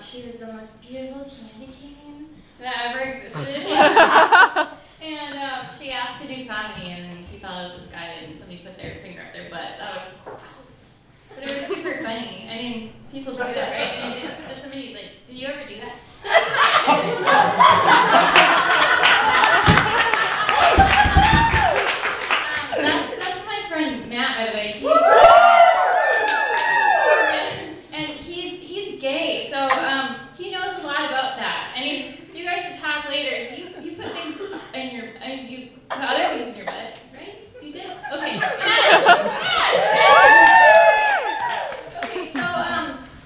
she was the most beautiful candy cane that ever existed. And she asked to do comedy, and then she followed this guy, and somebody put their finger up their butt. That was gross. But it was super funny. I mean, people do that, right? I mean, did somebody, like, did you ever do that? That's my friend Matt, by the way. He's gay, so he knows a lot about that. I mean, you guys should talk later. You put things in your, you put other things in your butt, right? You did? Okay. Matt! Okay, so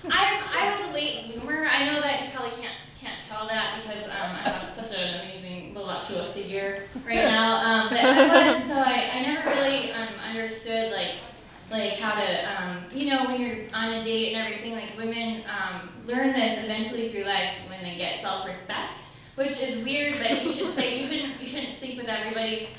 I was a late bloomer. I know that you probably can't tell that because I have such an amazing voluptuous figure right now. But I was, and so I never really understood like how to you know, when you're on a date and everything, like women learn this eventually through life when they get self-respect, which is weird, but you should say you shouldn't sleep with everybody.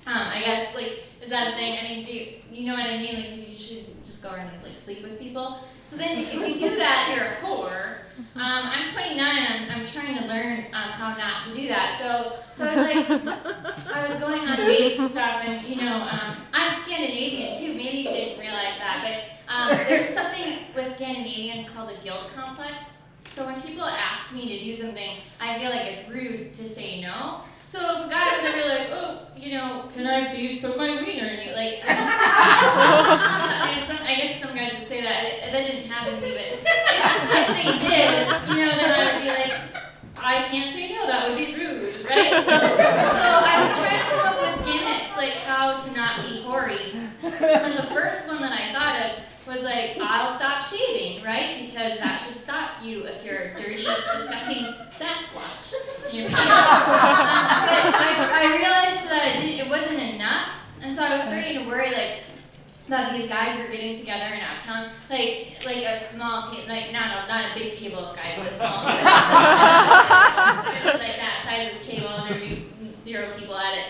I guess, like, is that a thing? I mean, do you know what I mean? Like, you should just go around and like sleep with people. So then, if you do that, you're a whore. I'm 29. I'm trying to learn how not to do that. So I was like, I was going on dates and stuff, and you know, I'm Scandinavian too. Maybe you didn't realize that, but there's something with Scandinavians called a guilt complex. So when people ask me to do something, I feel like it's rude to say no. So if a guy was ever like, oh, you know, can I please put my wiener in you? Like, I guess some guys would say that. That didn't happen to me, but if they did, you know, then I would be like, I can't say no, that would be rude, right? So I was trying to come up with gimmicks, like how to not be hoary. And the first one that I thought of was like, I'll stop shaving, right? Because that should stop you if you're a dirty, disgusting Sasquatch in your pants. But I realized that it wasn't enough, and so I was starting to worry, like, that these guys were getting together in Uptown, like a small table, like not a big table of guys, but a small table. Like that size of the table, and there'd be 0 people at it.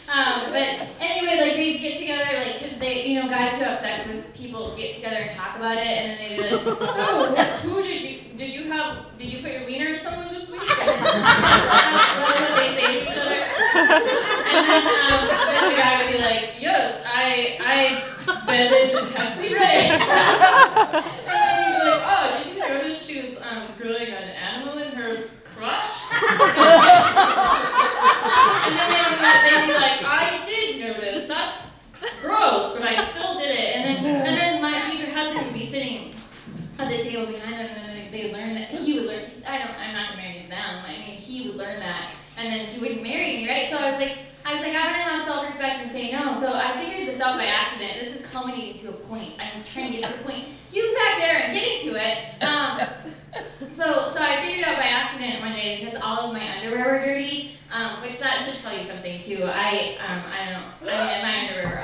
But anyway, like they'd get together, like, cause they, you know, guys who have sex with people get together and talk about it, and then they'd be like, so who did you put your wiener in someone this week? That's what they say to each other. And then the guy would be like, yes, I bedded Hessley Rey. And then he'd be like, oh, did you notice she was grilling an animal in her crotch? And then they'd be like, I did notice, that's gross, but I still did it. And then my future husband would be sitting at the table behind them, and then they learn that he would learn. I'm not married to them. I mean, he would learn that, and then he wouldn't marry me, right? So I was like, I don't have self-respect and say no. So I figured this out by accident. This is culminating to a point. I'm trying to get to a point. You back there and getting to it. So I figured it out by accident one day because all of my underwear were dirty, which that should tell you something too. I don't know. I mean, my underwear were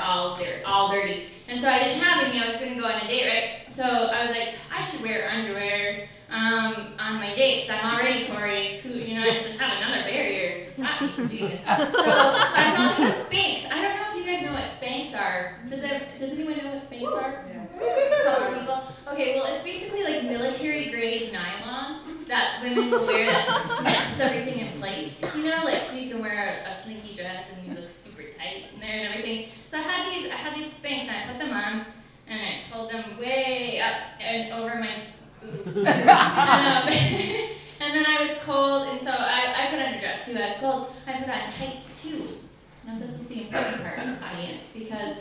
all dirty, and so I didn't have any. I was going to go on a date, right? So I was like, I should wear underwear on my date because I'm already hoary. You know, I should have another barrier to stop me from doing this. So I found these Spanx. I don't know if you guys know what Spanx are. Does anyone know what Spanx are? Yeah. Couple people. Okay, well, it's basically like military grade nylon that women will wear that just snaps everything in place. You know, like so you can wear a slinky dress and you look super tight in there and everything. So I had these Spanx and I put them on and I pulled them way up and over my boobs. And then I was cold, and so I put on a dress too. I was cold. I put on tights too. Now this is the important part, audience, because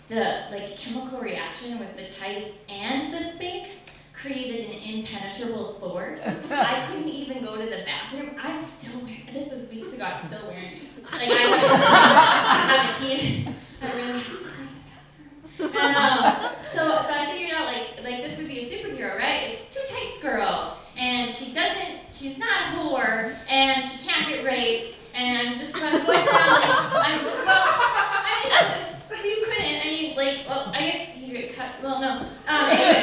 the chemical reaction with the tights and the Spanx created an impenetrable force. I couldn't even go to the bathroom. I'm still wearing. This was weeks ago. I'm still wearing. Like I haven't peed. I really have to clean the bathroom. And so I figured out like this would be a superhero, right? It's Too Tights Girl, and she's not a whore, and she can't get raped, and just I'm going around you couldn't. I mean, like, well, I guess you could cut. Well, no. Anyway,